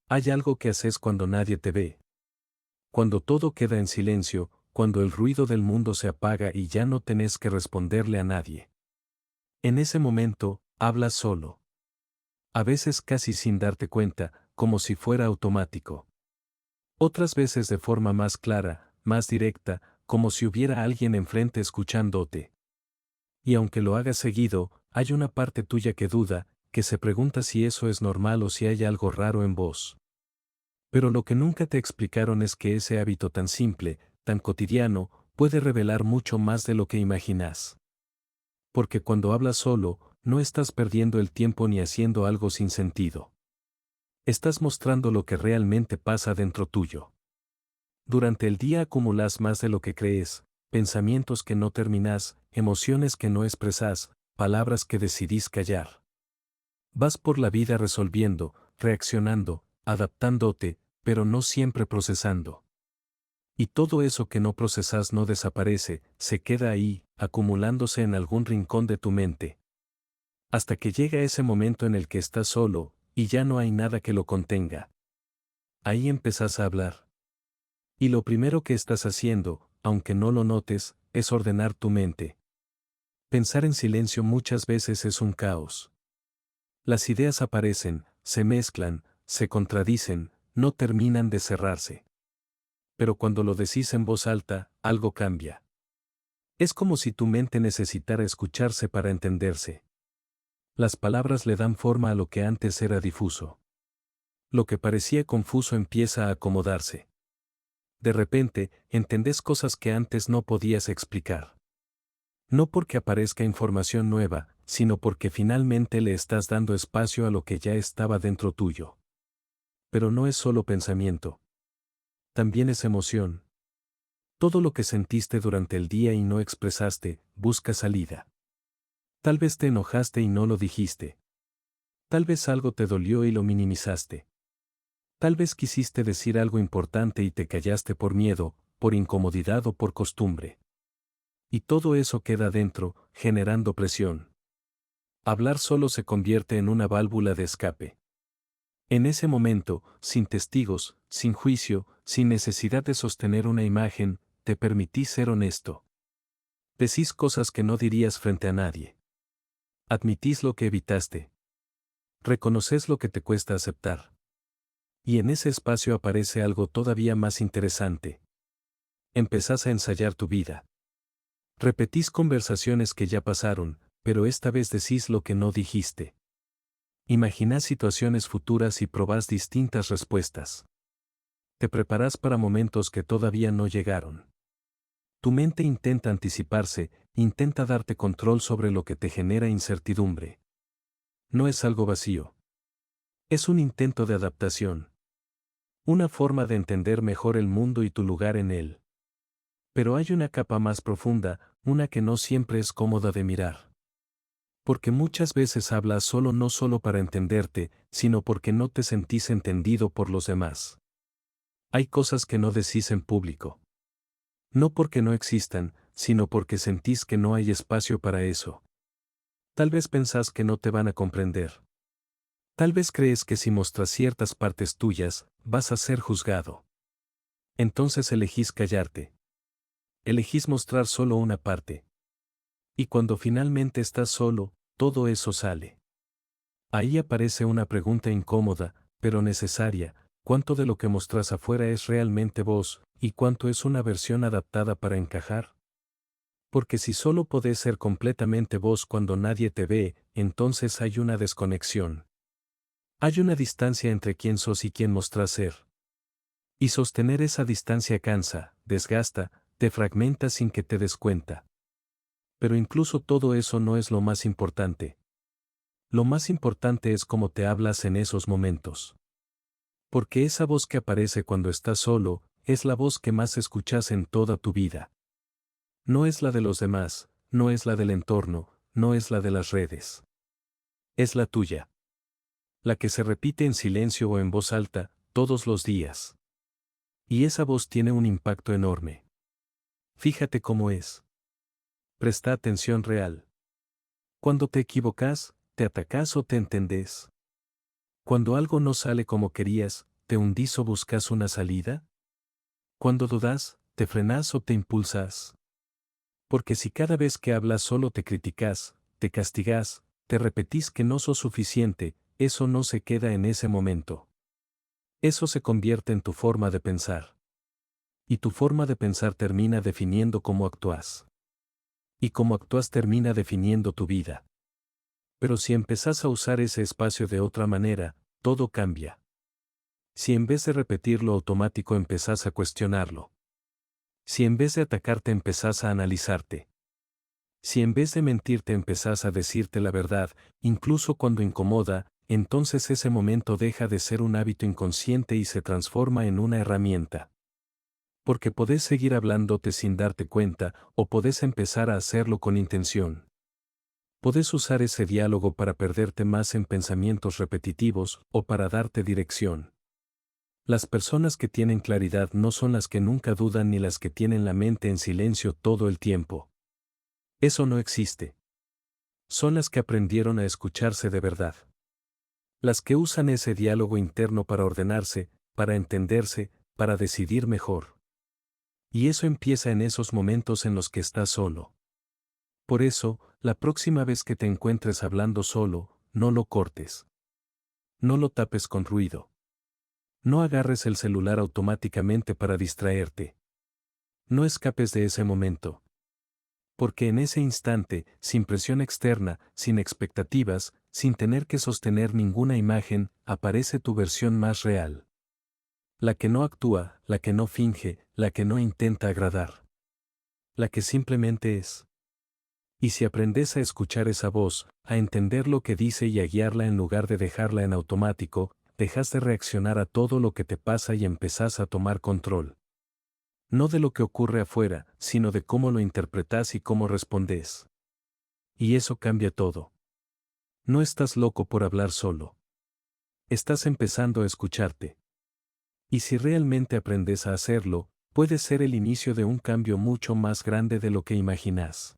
Hay algo que haces cuando nadie te ve. Cuando todo queda en silencio, cuando el ruido del mundo se apaga y ya no tenés que responderle a nadie. En ese momento, hablas solo. A veces casi sin darte cuenta, como si fuera automático. Otras veces de forma más clara, más directa, como si hubiera alguien enfrente escuchándote. Y aunque lo hagas seguido, hay una parte tuya que duda, que se pregunta si eso es normal o si hay algo raro en vos. Pero lo que nunca te explicaron es que ese hábito tan simple, tan cotidiano, puede revelar mucho más de lo que imaginas. Porque cuando hablas solo, no estás perdiendo el tiempo ni haciendo algo sin sentido. Estás mostrando lo que realmente pasa dentro tuyo. Durante el día acumulas más de lo que crees, pensamientos que no terminas, emociones que no expresas, palabras que decidís callar. Vas por la vida resolviendo, reaccionando, adaptándote, pero no siempre procesando. Y todo eso que no procesas no desaparece, se queda ahí, acumulándose en algún rincón de tu mente. Hasta que llega ese momento en el que estás solo, y ya no hay nada que lo contenga. Ahí empezás a hablar. Y lo primero que estás haciendo, aunque no lo notes, es ordenar tu mente. Pensar en silencio muchas veces es un caos. Las ideas aparecen, se mezclan, se contradicen, no terminan de cerrarse. Pero cuando lo decís en voz alta, algo cambia. Es como si tu mente necesitara escucharse para entenderse. Las palabras le dan forma a lo que antes era difuso. Lo que parecía confuso empieza a acomodarse. De repente, entendés cosas que antes no podías explicar. No porque aparezca información nueva, sino porque finalmente le estás dando espacio a lo que ya estaba dentro tuyo. Pero no es solo pensamiento. También es emoción. Todo lo que sentiste durante el día y no expresaste, busca salida. Tal vez te enojaste y no lo dijiste. Tal vez algo te dolió y lo minimizaste. Tal vez quisiste decir algo importante y te callaste por miedo, por incomodidad o por costumbre. Y todo eso queda dentro, generando presión. Hablar solo se convierte en una válvula de escape. En ese momento, sin testigos, sin juicio, sin necesidad de sostener una imagen, te permitís ser honesto. Decís cosas que no dirías frente a nadie. Admitís lo que evitaste. Reconoces lo que te cuesta aceptar. Y en ese espacio aparece algo todavía más interesante. Empezás a ensayar tu vida. Repetís conversaciones que ya pasaron, pero esta vez decís lo que no dijiste. Imaginás situaciones futuras y probás distintas respuestas. Te preparás para momentos que todavía no llegaron. Tu mente intenta anticiparse, intenta darte control sobre lo que te genera incertidumbre. No es algo vacío. Es un intento de adaptación. Una forma de entender mejor el mundo y tu lugar en él. Pero hay una capa más profunda, una que no siempre es cómoda de mirar. Porque muchas veces hablas solo no solo para entenderte, sino porque no te sentís entendido por los demás. Hay cosas que no decís en público. No porque no existan, sino porque sentís que no hay espacio para eso. Tal vez pensás que no te van a comprender. Tal vez crees que si mostras ciertas partes tuyas, vas a ser juzgado. Entonces elegís callarte. Elegís mostrar solo una parte. Y cuando finalmente estás solo, todo eso sale. Ahí aparece una pregunta incómoda, pero necesaria: ¿cuánto de lo que mostras afuera es realmente vos, y cuánto es una versión adaptada para encajar? Porque si solo podés ser completamente vos cuando nadie te ve, entonces hay una desconexión. Hay una distancia entre quién sos y quién mostrás ser. Y sostener esa distancia cansa, desgasta, te fragmenta sin que te des cuenta. Pero incluso todo eso no es lo más importante. Lo más importante es cómo te hablas en esos momentos. Porque esa voz que aparece cuando estás solo, es la voz que más escuchas en toda tu vida. No es la de los demás, no es la del entorno, no es la de las redes. Es la tuya. La que se repite en silencio o en voz alta, todos los días. Y esa voz tiene un impacto enorme. Fíjate cómo es. Presta atención real. Cuando te equivocas, te atacás o te entendés. Cuando algo no sale como querías, ¿Te hundís o buscas una salida? Cuando dudas, ¿te frenás o te impulsas? Porque si cada vez que hablas solo te criticas, te castigás, te repetís que no sos suficiente, eso no se queda en ese momento. Eso se convierte en tu forma de pensar. Y tu forma de pensar termina definiendo cómo actúas. Y cómo actúas termina definiendo tu vida. Pero si empezás a usar ese espacio de otra manera, todo cambia. Si en vez de repetir lo automático empezás a cuestionarlo. Si en vez de atacarte empezás a analizarte. Si en vez de mentirte empezás a decirte la verdad, incluso cuando incomoda, entonces ese momento deja de ser un hábito inconsciente y se transforma en una herramienta. Porque podés seguir hablándote sin darte cuenta, o podés empezar a hacerlo con intención. Podés usar ese diálogo para perderte más en pensamientos repetitivos, o para darte dirección. Las personas que tienen claridad no son las que nunca dudan ni las que tienen la mente en silencio todo el tiempo. Eso no existe. Son las que aprendieron a escucharse de verdad. Las que usan ese diálogo interno para ordenarse, para entenderse, para decidir mejor. Y eso empieza en esos momentos en los que estás solo. Por eso, la próxima vez que te encuentres hablando solo, no lo cortes. No lo tapes con ruido. No agarres el celular automáticamente para distraerte. No escapes de ese momento. Porque en ese instante, sin presión externa, sin expectativas, sin tener que sostener ninguna imagen, aparece tu versión más real. La que no actúa, la que no finge, la que no intenta agradar. La que simplemente es. Y si aprendes a escuchar esa voz, a entender lo que dice y a guiarla en lugar de dejarla en automático, dejas de reaccionar a todo lo que te pasa y empezás a tomar control. No de lo que ocurre afuera, sino de cómo lo interpretas y cómo respondes. Y eso cambia todo. No estás loco por hablar solo. Estás empezando a escucharte. Y si realmente aprendes a hacerlo, puede ser el inicio de un cambio mucho más grande de lo que imaginas.